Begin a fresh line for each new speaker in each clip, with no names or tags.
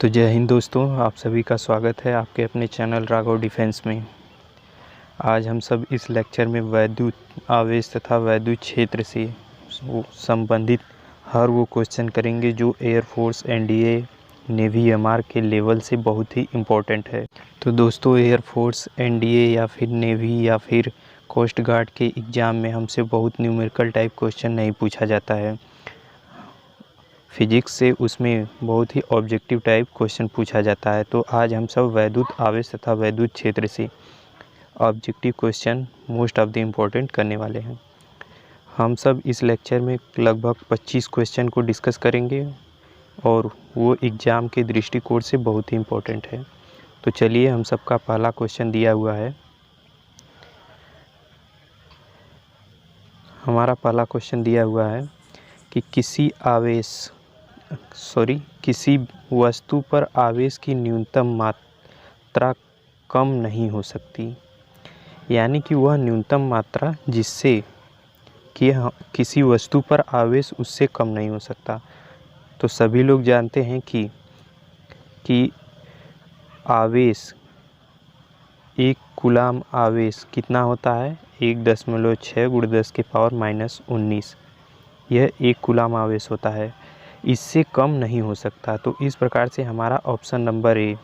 तो जय हिंद दोस्तों, आप सभी का स्वागत है आपके अपने चैनल राघव डिफेंस में। आज हम सब इस लेक्चर में वैद्युत आवेश तथा वैद्युत क्षेत्र से संबंधित हर वो क्वेश्चन करेंगे जो एयरफोर्स, एनडीए, नेवी, एमआर के लेवल से बहुत ही इम्पोर्टेंट है। तो दोस्तों, एयरफोर्स, एनडीए या फिर नेवी या फिर कोस्ट गार्ड के एग्ज़ाम में हमसे बहुत न्यूमेरिकल टाइप क्वेश्चन नहीं पूछा जाता है। फिजिक्स से उसमें बहुत ही ऑब्जेक्टिव टाइप क्वेश्चन पूछा जाता है। तो आज हम सब वैद्युत आवेश तथा वैद्युत क्षेत्र से objective question most of the important करने वाले हैं। हम सब इस लेक्चर में लगभग 25 क्वेश्चन को डिस्कस करेंगे और वो एग्ज़ाम के दृष्टिकोण से बहुत ही इम्पोर्टेंट है। तो चलिए, हम सबका पहला क्वेश्चन दिया हुआ है। हमारा पहला क्वेश्चन दिया हुआ है कि किसी वस्तु पर आवेश की न्यूनतम मात्रा कम नहीं हो सकती, यानी कि वह न्यूनतम मात्रा जिससे कि किसी वस्तु पर आवेश उससे कम नहीं हो सकता। तो सभी लोग जानते हैं कि आवेश, एक कूलाम आवेश कितना होता है? 1.6 × 10⁻⁻19। यह एक कूलाम आवेश होता है, इससे कम नहीं हो सकता। तो इस प्रकार से हमारा ऑप्शन नंबर ए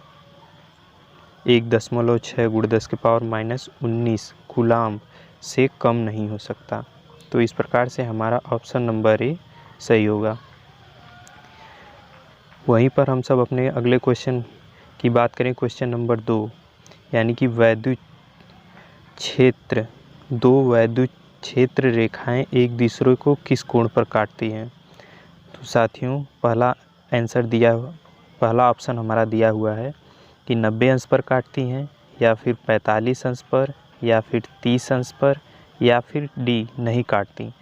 1.6 × 10⁻⁻19 कूलाम से कम नहीं हो सकता। तो इस प्रकार से हमारा ऑप्शन नंबर ए सही होगा। वहीं पर हम सब अपने अगले क्वेश्चन की बात करें, क्वेश्चन नंबर 2, यानी कि वैद्युत क्षेत्र। दो वैद्युत क्षेत्र रेखाएं एक दूसरे को किस कोण पर काटती हैं? तो साथियों, पहला ऑप्शन हमारा दिया हुआ है कि 90 अंश पर काटती हैं, या फिर 45 अंश पर, या फिर 30 अंश पर, या फिर डी नहीं काटती।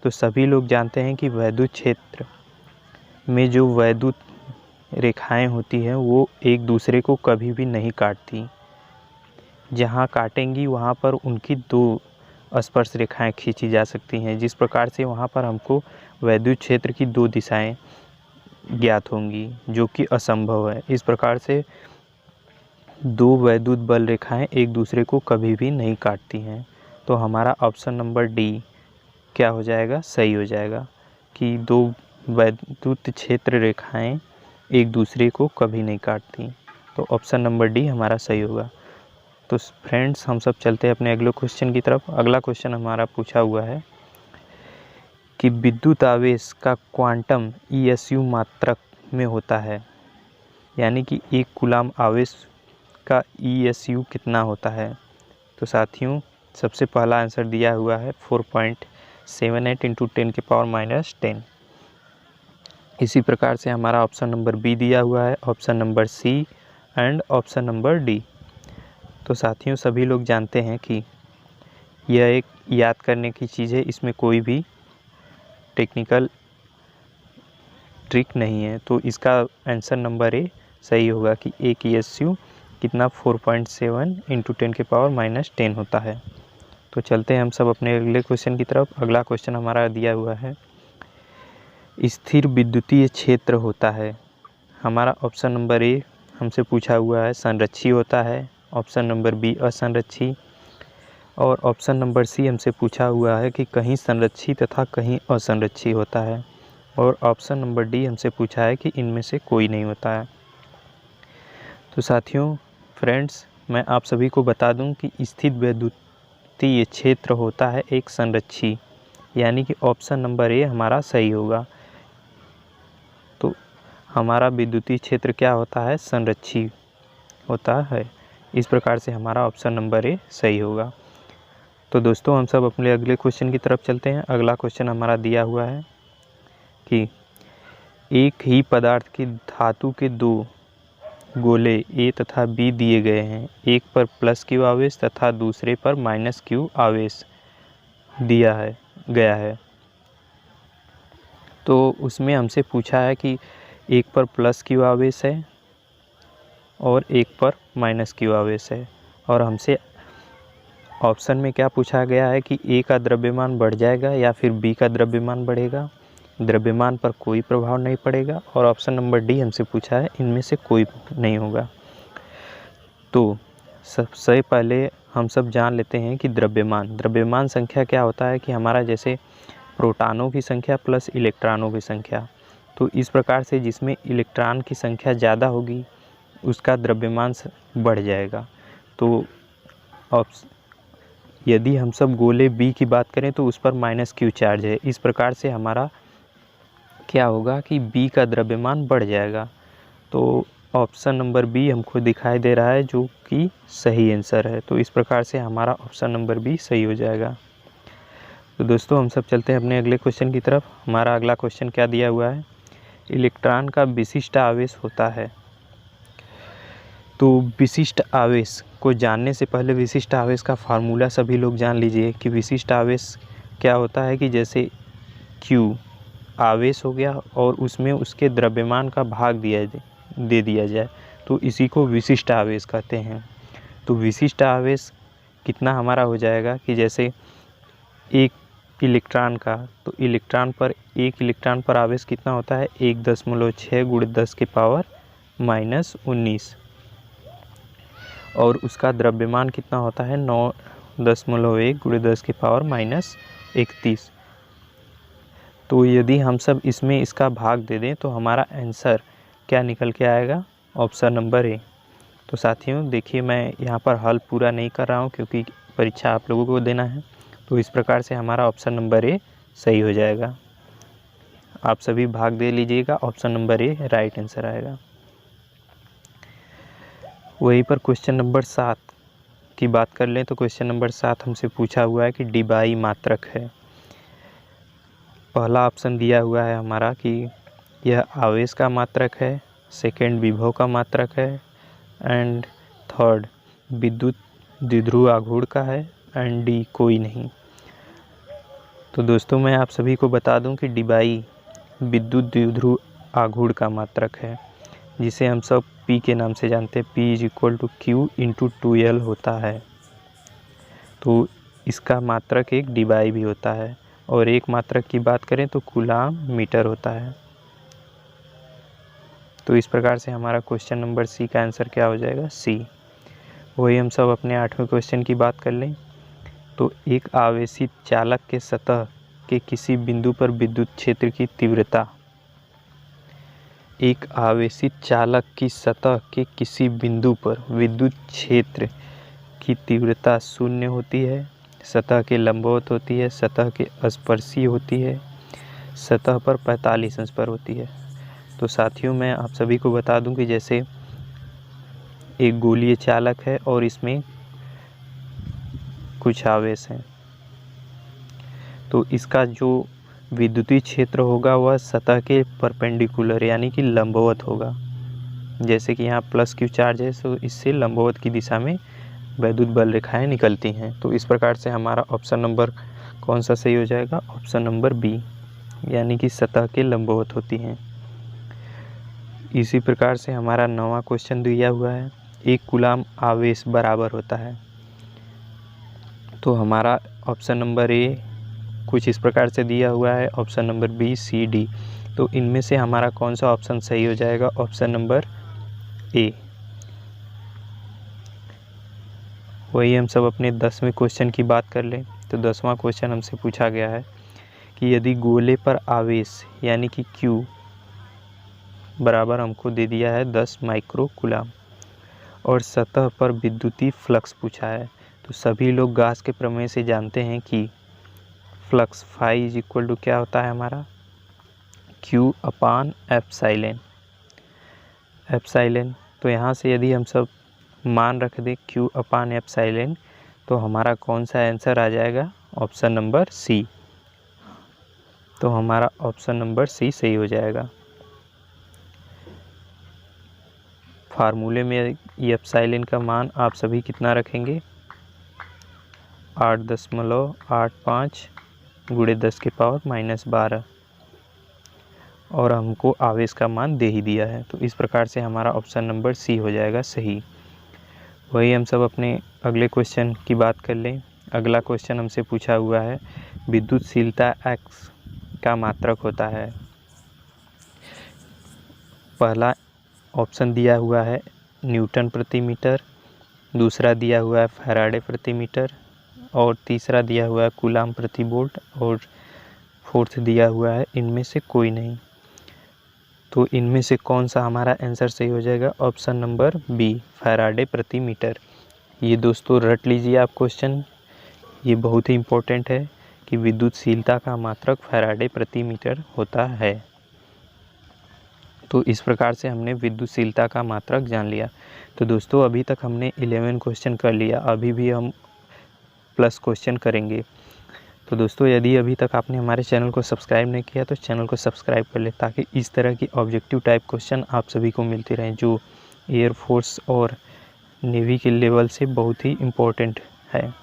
तो सभी लोग जानते हैं कि वैद्युत क्षेत्र में जो वैद्युत रेखाएं होती हैं वो एक दूसरे को कभी भी नहीं काटती। जहाँ काटेंगी वहाँ पर उनकी दो स्पर्श रेखाएं खींची जा सकती हैं, जिस प्रकार से वहाँ पर हमको वैद्युत क्षेत्र की दो दिशाएं ज्ञात होंगी, जो कि असंभव है। इस प्रकार से दो वैद्युत बल रेखाएं एक दूसरे को कभी भी नहीं काटती हैं। तो हमारा ऑप्शन नंबर डी क्या हो जाएगा? सही हो जाएगा कि दो वैद्युत क्षेत्र रेखाएं एक दूसरे को कभी नहीं काटती। तो ऑप्शन नंबर डी हमारा सही होगा। तो फ्रेंड्स, हम सब चलते हैं अपने अगले क्वेश्चन की तरफ। अगला क्वेश्चन हमारा पूछा हुआ है कि विद्युत आवेश का क्वांटम ESU मात्रक में होता है, यानी कि एक कूलाम आवेश का ESU कितना होता है? तो साथियों, सबसे पहला आंसर दिया हुआ है 4.78 × 10⁻⁻10। इसी प्रकार से हमारा ऑप्शन नंबर बी दिया हुआ है, option number C and option number D. तो साथियों, सभी लोग जानते हैं कि यह एक याद करने की चीज़ है, इसमें कोई भी टेक्निकल ट्रिक नहीं है। तो इसका आंसर नंबर ए सही होगा कि एक ESU कितना 4.7 × 10⁻⁻10 होता है। तो चलते हैं हम सब अपने अगले क्वेश्चन की तरफ। अगला क्वेश्चन हमारा दिया हुआ है, स्थिर विद्युतीय क्षेत्र होता है। हमारा ऑप्शन नंबर ए हमसे पूछा हुआ है संरक्षी होता है, ऑप्शन नंबर बी असंरक्षी, और ऑप्शन नंबर सी हमसे पूछा हुआ है कि कहीं संरक्षी तथा कहीं असंरक्षी होता है, और ऑप्शन नंबर डी हमसे पूछा है कि इनमें से कोई नहीं होता है। तो साथियों, फ्रेंड्स, मैं आप सभी को बता दूं कि स्थिर विद्युतीय क्षेत्र होता है एक संरक्षी, यानी कि ऑप्शन नंबर ए हमारा सही होगा। तो हमारा विद्युतीय क्षेत्र क्या होता है? संरक्षी होता है। इस प्रकार से हमारा ऑप्शन नंबर ए सही होगा। तो दोस्तों, हम सब अपने अगले क्वेश्चन की तरफ चलते हैं। अगला क्वेश्चन हमारा दिया हुआ है कि एक ही पदार्थ की धातु के दो गोले ए तथा बी दिए गए हैं, एक पर +Q आवेश तथा दूसरे पर -Q आवेश दिया गया है। तो उसमें हमसे पूछा है कि एक पर +Q आवेश है और एक पर -Q आवेश है, और हमसे ऑप्शन में क्या पूछा गया है कि ए का द्रव्यमान बढ़ जाएगा या फिर बी का द्रव्यमान बढ़ेगा। द्रव्यमान पर कोई प्रभाव नहीं पड़ेगा, और ऑप्शन नंबर डी हमसे पूछा है इनमें से कोई नहीं होगा। तो सबसे पहले हम सब जान लेते हैं कि द्रव्यमान संख्या क्या होता है कि हमारा जैसे प्रोटॉनों की संख्या प्लस इलेक्ट्रॉनों की संख्या। तो इस प्रकार से जिसमें इलेक्ट्रॉन की संख्या ज़्यादा होगी उसका द्रव्यमान बढ़ जाएगा। तो यदि हम सब गोले बी की बात करें तो उस पर -q चार्ज है। इस प्रकार से हमारा क्या होगा कि बी का द्रव्यमान बढ़ जाएगा। तो ऑप्शन नंबर बी हमको दिखाई दे रहा है जो कि सही आंसर है। तो इस प्रकार से हमारा ऑप्शन नंबर बी सही हो जाएगा। तो दोस्तों हम सब चलते हैं अपने अगले क्वेश्चन की तरफ। हमारा अगला क्वेश्चन क्या दिया हुआ है, इलेक्ट्रॉन का विशिष्ट आवेश होता है। तो विशिष्ट आवेश को जानने से पहले विशिष्ट आवेश का फार्मूला सभी लोग जान लीजिए कि विशिष्ट आवेश क्या होता है कि जैसे Q आवेश हो गया और उसमें उसके द्रव्यमान का भाग दे दिया जाए तो इसी को विशिष्ट आवेश कहते हैं। तो विशिष्ट आवेश कितना हमारा हो जाएगा कि जैसे एक इलेक्ट्रॉन का, तो एक इलेक्ट्रॉन पर आवेश कितना होता है 1.6 × 10⁻⁻19 और उसका द्रव्यमान कितना होता है 9.1 × 10⁻31। तो यदि हम सब इसमें इसका भाग दे दें तो हमारा आंसर क्या निकल के आएगा, ऑप्शन नंबर ए। तो साथियों देखिए मैं यहाँ पर हल पूरा नहीं कर रहा हूँ क्योंकि परीक्षा आप लोगों को देना है। तो इस प्रकार से हमारा ऑप्शन नंबर ए सही हो जाएगा। आप सभी भाग दे लीजिएगा, option number A right answer आएगा। वहीं पर क्वेश्चन नंबर 7 की बात कर लें तो क्वेश्चन नंबर 7 हमसे पूछा हुआ है कि डिबाई मात्रक है। पहला ऑप्शन दिया हुआ है हमारा कि यह आवेश का मात्रक है, सेकंड विभव का मात्रक है, एंड थर्ड विद्युत द्विध्रुव आघूर्ण का है, एंड डी कोई नहीं। तो दोस्तों मैं आप सभी को बता दूं कि डिबाई विद्युत द्विध्रुव आघूर्ण का मात्रक है, जिसे हम सब P के नाम से जानते हैं। P = Q × 2L होता है। तो इसका मात्रक एक डिबाई भी होता है, और एक मात्रक की बात करें तो कूलाम मीटर होता है। तो इस प्रकार से हमारा क्वेश्चन नंबर सी का आंसर क्या हो जाएगा, सी। वही हम सब अपने 8वें क्वेश्चन की बात कर लें तो एक आवेशित चालक के सतह के किसी बिंदु पर विद्युत क्षेत्र की तीव्रता, एक आवेशित चालक की सतह के किसी बिंदु पर विद्युत क्षेत्र की तीव्रता 0 होती है, सतह के लंबवत होती है, सतह के स्पर्शी होती है, सतह पर 45 अंश पर होती है। तो साथियों मैं आप सभी को बता दूं कि जैसे एक गोलीय चालक है और इसमें कुछ आवेश हैं, तो इसका जो विद्युतीय क्षेत्र होगा वह सतह के परपेंडिकुलर यानी कि लंबवत होगा। जैसे कि यहाँ +Q चार्ज है तो इससे लंबवत की दिशा में वैद्युत बल रेखाएं निकलती हैं। तो इस प्रकार से हमारा ऑप्शन नंबर कौन सा सही हो जाएगा, ऑप्शन नंबर बी, यानी कि सतह के लंबवत होती हैं। इसी प्रकार से हमारा 9वां क्वेश्चन दिया हुआ है, एक कूलाम आवेश बराबर होता है। तो हमारा ऑप्शन नंबर ए कुछ इस प्रकार से दिया हुआ है, ऑप्शन नंबर बी, सी, डी। तो इनमें से हमारा कौन सा ऑप्शन सही हो जाएगा, ऑप्शन नंबर ए। वही हम सब अपने 10वें क्वेश्चन की बात कर लें तो 10वां क्वेश्चन हमसे पूछा गया है कि यदि गोले पर आवेश यानी कि Q बराबर हमको दे दिया है 10 माइक्रो कूलाम और सतह पर विद्युतीय फ्लक्स पूछा है। तो सभी लोग गाउस के प्रमेय से जानते हैं कि फ्लक्स फाई = क्या होता है हमारा, Q/ε। तो यहाँ से यदि हम सब मान रख दें Q/ε तो हमारा कौन सा आंसर आ जाएगा, ऑप्शन नंबर सी। तो हमारा ऑप्शन नंबर सी सही हो जाएगा। फार्मूले में एप्सिलॉन का मान आप सभी कितना रखेंगे, 8.85 × 10⁻⁻12 और हमको आवेश का मान दे ही दिया है। तो इस प्रकार से हमारा ऑप्शन नंबर सी हो जाएगा सही। वही हम सब अपने अगले क्वेश्चन की बात कर लें। अगला क्वेश्चन हमसे पूछा हुआ है विद्युतशीलता X का मात्रक होता है। पहला ऑप्शन दिया हुआ है न्यूटन प्रति मीटर, दूसरा दिया हुआ है फैराडे प्रति मीटर, और तीसरा दिया हुआ है कूलाम प्रति वोल्ट, और फोर्थ दिया हुआ है इनमें से कोई नहीं। तो इनमें से कौन सा हमारा आंसर सही हो जाएगा? ऑप्शन नंबर बी, फैराडे प्रति मीटर। ये दोस्तों रट लीजिए आप क्वेश्चन, ये बहुत ही इम्पोर्टेंट है कि विद्युतशीलता का मात्रक फैराडे प्रति मीटर होता है। तो इस प्रकार से हमने विद्युतशीलता का मात्रक जान लिया। तो दोस्तों अभी तक हमने 11 क्वेश्चन कर लिया, अभी भी हम प्लस क्वेश्चन करेंगे। तो दोस्तों यदि अभी तक आपने हमारे चैनल को सब्सक्राइब नहीं किया तो चैनल को सब्सक्राइब कर ले, ताकि इस तरह की ऑब्जेक्टिव टाइप क्वेश्चन आप सभी को मिलते रहें, जो एयरफोर्स और नेवी के लेवल से बहुत ही इम्पोर्टेंट है।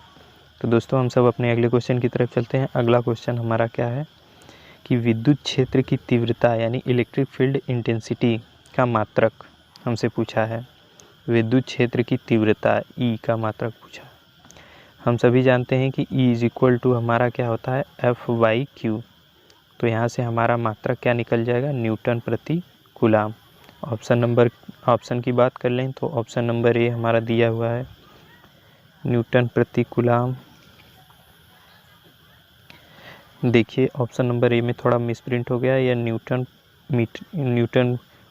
तो दोस्तों हम सब अपने अगले क्वेश्चन की तरफ चलते हैं। अगला क्वेश्चन हमारा क्या है कि विद्युत क्षेत्र की तीव्रता यानी इलेक्ट्रिक फील्ड इंटेंसिटी का मात्रक हमसे पूछा है। विद्युत क्षेत्र की तीव्रता ई का मात्रक पूछा। हम सभी जानते हैं कि E इज इक्वल टू हमारा क्या होता है F/Q। तो यहाँ से हमारा मात्रक क्या निकल जाएगा? न्यूटन प्रति कूलाम। ऑप्शन की बात कर लें तो ऑप्शन नंबर ए हमारा दिया हुआ है न्यूटन प्रति कूलाम। देखिए ऑप्शन नंबर ए में थोड़ा मिसप्रिंट हो गया, या न्यूटन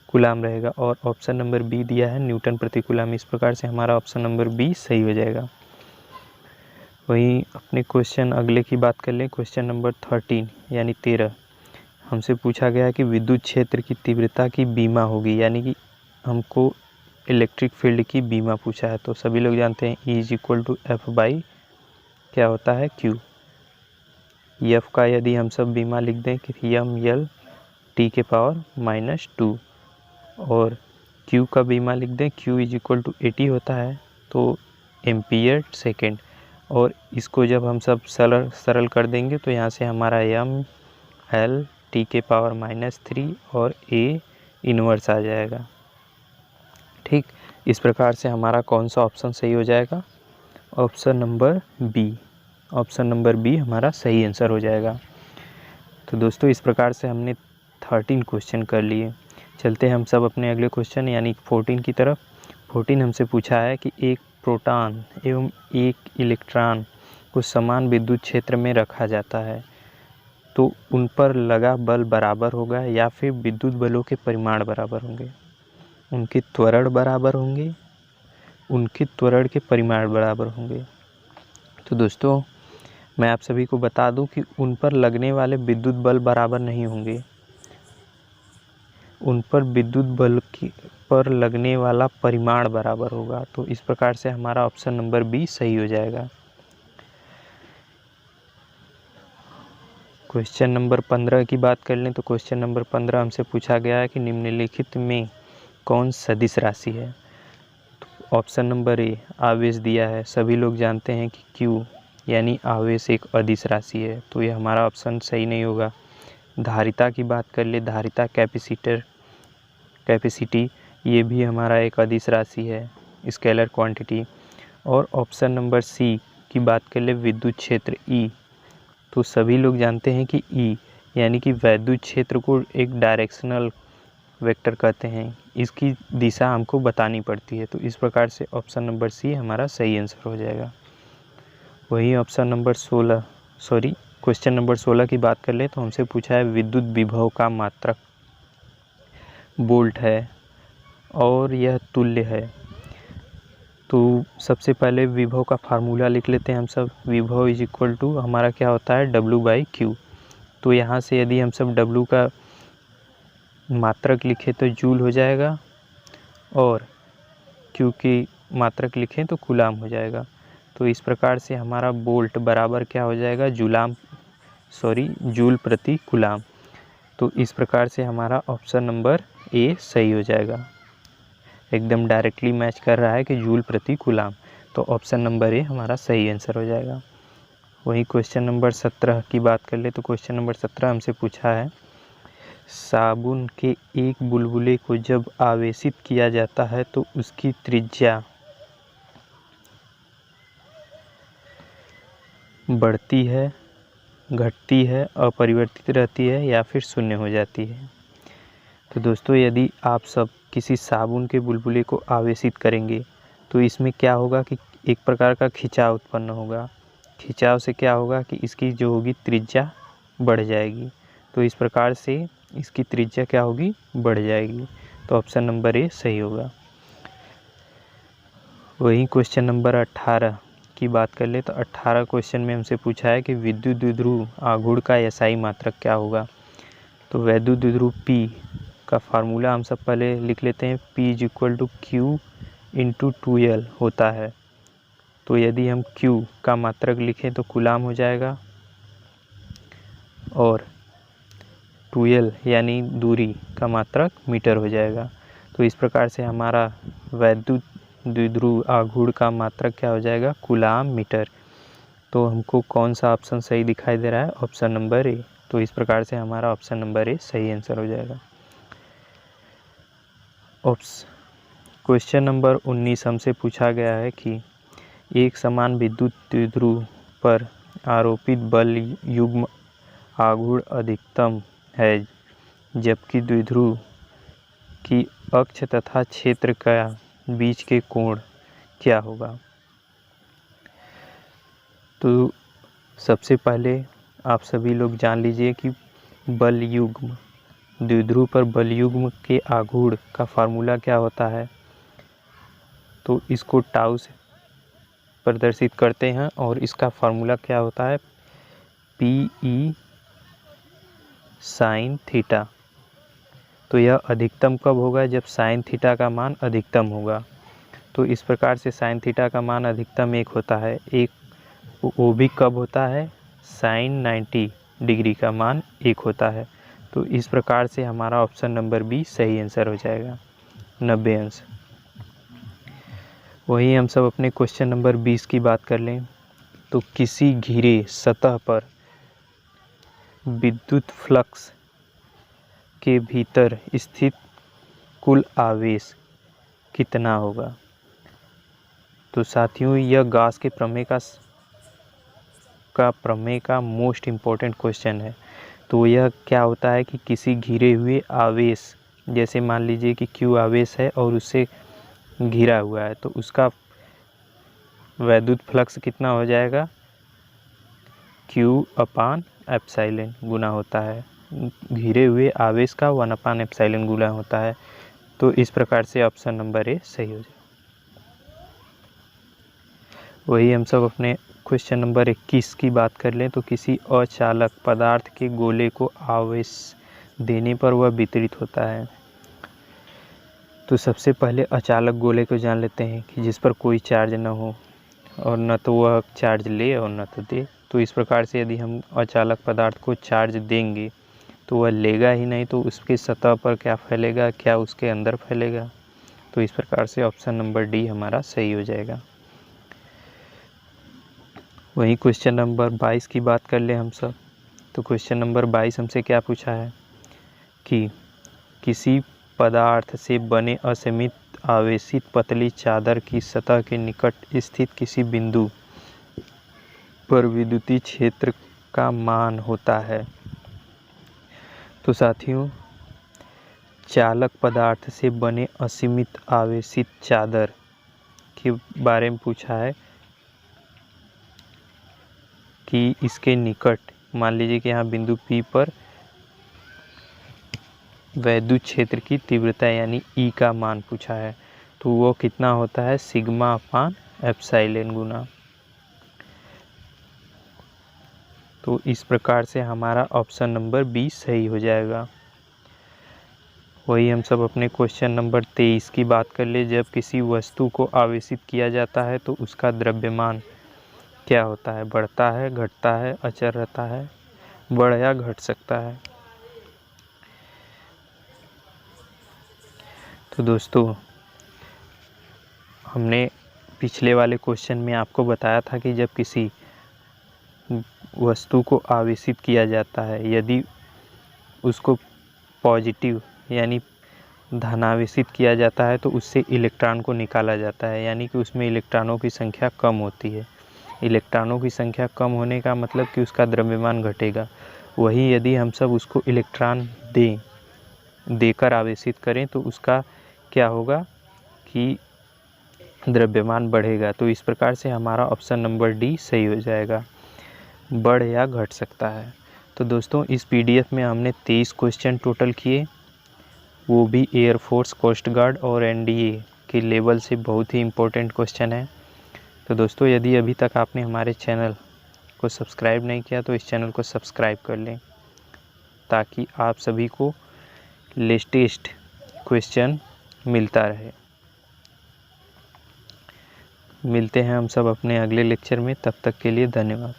कूलाम रहेगा, और ऑप्शन नंबर बी दिया है न्यूटन प्रति कूलाम। इस प्रकार से हमारा ऑप्शन नंबर बी सही हो जाएगा। वहीं अपने क्वेश्चन अगले की बात कर लें, क्वेश्चन नंबर 13 यानी 13। हमसे पूछा गया कि विद्युत क्षेत्र की तीव्रता की बीमा होगी, यानी कि हमको इलेक्ट्रिक फील्ड की बीमा पूछा है। तो सभी लोग जानते हैं E is equal to F/ क्या होता है Q। F का यदि हम सब बीमा लिख दें कि mL/T⁻⁻², और Q का बीमा लिख दें Q इज इक्वल टू 80 होता है, तो एम्पियर सेकेंड। और इसको जब हम सब सरल कर देंगे तो यहाँ से हमारा mL/T⁻³ और A इन्वर्स आ जाएगा। ठीक, इस प्रकार से हमारा कौन सा ऑप्शन सही हो जाएगा? Option number B. Option number B हमारा सही आंसर हो जाएगा। तो दोस्तों इस प्रकार से हमने 13 क्वेश्चन कर लिए। चलते हैं हम सब अपने अगले क्वेश्चन यानी 14 की तरफ। 14 हमसे पूछा है कि एक प्रोटॉन एवं एक इलेक्ट्रॉन को समान विद्युत क्षेत्र में रखा जाता है, तो उन पर लगा बल बराबर होगा या फिर विद्युत बलों के परिमाण बराबर होंगे? उनके त्वरण बराबर होंगे, उनके त्वरण के परिमाण बराबर होंगे। तो दोस्तों मैं आप सभी को बता दूं कि उन पर लगने वाले विद्युत बल बराबर नहीं होंगे, उन पर विद्युत बल पर लगने वाला परिमाण बराबर होगा। तो इस प्रकार से हमारा ऑप्शन नंबर बी सही हो जाएगा। क्वेश्चन नंबर 15 की बात कर लें तो क्वेश्चन नंबर 15 हमसे पूछा गया है कि निम्नलिखित में कौन सदिश राशि है? तो ऑप्शन नंबर ए आवेश दिया है। सभी लोग जानते हैं कि Q यानी आवेश एक अदिश राशि है, तो ये हमारा ऑप्शन सही नहीं होगा। धारिता की बात कर ले, धारिता कैपेसिटी, ये भी हमारा एक अदिश राशि है, स्केलर क्वांटिटी। और ऑप्शन नंबर सी की बात कर ले, विद्युत क्षेत्र E, तो सभी लोग जानते हैं कि E यानी कि वैद्युत क्षेत्र को एक डायरेक्शनल वेक्टर कहते हैं, इसकी दिशा हमको बतानी पड़ती है। तो इस प्रकार से ऑप्शन नंबर सी हमारा सही आंसर हो जाएगा। वही ऑप्शन नंबर 16 क्वेश्चन नंबर 16 की बात कर ले तो हमसे पूछा है विद्युत विभव का मात्रक वोल्ट है और यह तुल्य है। तो सबसे पहले विभव का फार्मूला लिख लेते हैं हम सब। विभव इज इक्वल टू हमारा क्या होता है W/Q। तो यहाँ से यदि हम सब W का मात्रक लिखें तो जूल हो जाएगा, और Q की मात्रक लिखें तो कूलाम हो जाएगा। तो इस प्रकार से हमारा वोल्ट बराबर क्या हो जाएगा? जूल प्रति कूलाम। तो इस प्रकार से हमारा ऑप्शन नंबर ए सही हो जाएगा। एकदम डायरेक्टली मैच कर रहा है कि जूल प्रति कूलाम, तो ऑप्शन नंबर ए हमारा सही आंसर हो जाएगा। वही क्वेश्चन नंबर 17 की बात कर ले तो क्वेश्चन नंबर 17 हमसे पूछा है साबुन के एक बुलबुले को जब आवेशित किया जाता है तो उसकी त्रिज्या बढ़ती है घटती है, अपरिवर्तित रहती है या फिर शून्य हो जाती है। तो दोस्तों, यदि आप सब किसी साबुन के बुलबुले को आवेशित करेंगे तो इसमें क्या होगा कि एक प्रकार का खिंचाव उत्पन्न होगा। खिंचाव से क्या होगा कि इसकी जो होगी त्रिज्या बढ़ जाएगी। तो इस प्रकार से इसकी त्रिज्या क्या होगी, बढ़ जाएगी। तो ऑप्शन नंबर ए सही होगा। वही क्वेश्चन नंबर 18 की बात कर ले तो 18 क्वेश्चन में हमसे पूछा है कि विद्युत द्विध्रुव आघूर्ण का एसआई मात्रक क्या होगा। तो वैद्युत द्विध्रुव P का फार्मूला हम सब पहले लिख लेते हैं। P is equal to Q into 2L होता है। तो यदि हम Q का मात्रक लिखें तो कूलाम हो जाएगा और 2L यानी दूरी का मात्रक मीटर हो जाएगा। तो इस प्रकार से हमारा वैद्युत द्विध्रुव आघूर्ण का मात्रक क्या हो जाएगा, कूलाम मीटर। तो हमको कौन सा ऑप्शन सही दिखाई दे रहा है, ऑप्शन नंबर ए। तो इस प्रकार से हमारा ऑप्शन नंबर ए सही आंसर हो जाएगा। क्वेश्चन नंबर 19 हमसे पूछा गया है कि एक समान विद्युत द्विध्रुव पर आरोपित बल युग्म आघूर्ण अधिकतम है जबकि द्विध्रुव की अक्ष तथा क्षेत्र का बीच के कोण क्या होगा। तो सबसे पहले आप सभी लोग जान लीजिए कि बल युग्म, द्विध्रुव पर बल युग्म के आघूर्ण का फार्मूला क्या होता है। तो इसको टाउ से प्रदर्शित करते हैं और इसका फार्मूला क्या होता है, PE साइन थीटा। तो यह अधिकतम कब होगा, जब साइन थीटा का मान अधिकतम होगा। तो इस प्रकार से साइन थीटा का मान अधिकतम 1 होता है। एक वो भी कब होता है, साइन 90 डिग्री का मान 1 होता है। तो इस प्रकार से हमारा ऑप्शन नंबर बी सही आंसर हो जाएगा, 90 अंश। वही हम सब अपने क्वेश्चन नंबर 20 की बात कर लें तो किसी घिरे सतह पर विद्युत फ्लक्स के भीतर स्थित कुल आवेश कितना होगा। तो साथियों, यह गॉस के प्रमेय का मोस्ट इम्पोर्टेंट क्वेश्चन है। तो यह क्या होता है कि किसी घिरे हुए आवेश, जैसे मान लीजिए कि Q आवेश है और उससे घिरा हुआ है, तो उसका वैद्युत फ्लक्स कितना हो जाएगा, Q/ε गुना होता है। घिरे हुए आवेश का 1/ε गुना होता है। तो इस प्रकार से ऑप्शन नंबर ए सही हो जाएगा। वही हम सब अपने क्वेश्चन नंबर 21 की बात कर लें तो किसी अचालक पदार्थ के गोले को आवेश देने पर वह वितरित होता है। तो सबसे पहले अचालक गोले को जान लेते हैं कि जिस पर कोई चार्ज न हो और न तो वह चार्ज ले और न तो दे। तो इस प्रकार से यदि हम अचालक पदार्थ को चार्ज देंगे तो वह लेगा ही नहीं, तो उसके सतह पर क्या फैलेगा, क्या उसके अंदर फैलेगा। तो इस प्रकार से ऑप्शन नंबर डी हमारा सही हो जाएगा। वहीं क्वेश्चन नंबर 22 की बात कर ले हम सब। तो क्वेश्चन नंबर 22 हमसे क्या पूछा है कि किसी पदार्थ से बने असीमित आवेशित पतली चादर की सतह के निकट स्थित किसी बिंदु पर विद्युतीय क्षेत्र का मान होता है। तो साथियों, चालक पदार्थ से बने असीमित आवेशित चादर के बारे में पूछा है कि इसके निकट, मान लीजिए कि यहाँ बिंदु P पर वैद्युत क्षेत्र की तीव्रता यानी E का मान पूछा है। तो वो कितना होता है, σ/ε गुना। तो इस प्रकार से हमारा ऑप्शन नंबर बी सही हो जाएगा। वही हम सब अपने क्वेश्चन नंबर 23 की बात कर ले। जब किसी वस्तु को आवेशित किया जाता है तो उसका द्रव्यमान क्या होता है, बढ़ता है, घटता है, अचर रहता है, बढ़ या घट सकता है। तो दोस्तों, हमने पिछले वाले क्वेश्चन में आपको बताया था कि जब किसी वस्तु को आवेशित किया जाता है, यदि उसको पॉजिटिव यानी धनावेशित किया जाता है तो उससे इलेक्ट्रॉन को निकाला जाता है, यानी कि उसमें इलेक्ट्रॉनों की संख्या कम होती है। इलेक्ट्रॉनों की संख्या कम होने का मतलब कि उसका द्रव्यमान घटेगा। वही यदि हम सब उसको इलेक्ट्रॉन देकर आवेशित करें तो उसका क्या होगा कि द्रव्यमान बढ़ेगा। तो इस प्रकार से हमारा ऑप्शन नंबर डी सही हो जाएगा, बढ़ या घट सकता है। तो दोस्तों इस पीडीएफ में हमने 23 क्वेश्चन टोटल किए, वो भी एयरफोर्स, कोस्ट गार्ड और एनडीए के लेवल से बहुत ही इम्पोर्टेंट क्वेश्चन है। तो दोस्तों यदि अभी तक आपने हमारे चैनल को सब्सक्राइब नहीं किया तो इस चैनल को सब्सक्राइब कर लें, ताकि आप सभी को लेटेस्ट क्वेश्चन मिलता रहे। मिलते हैं हम सब अपने अगले लेक्चर में, तब तक के लिए धन्यवाद।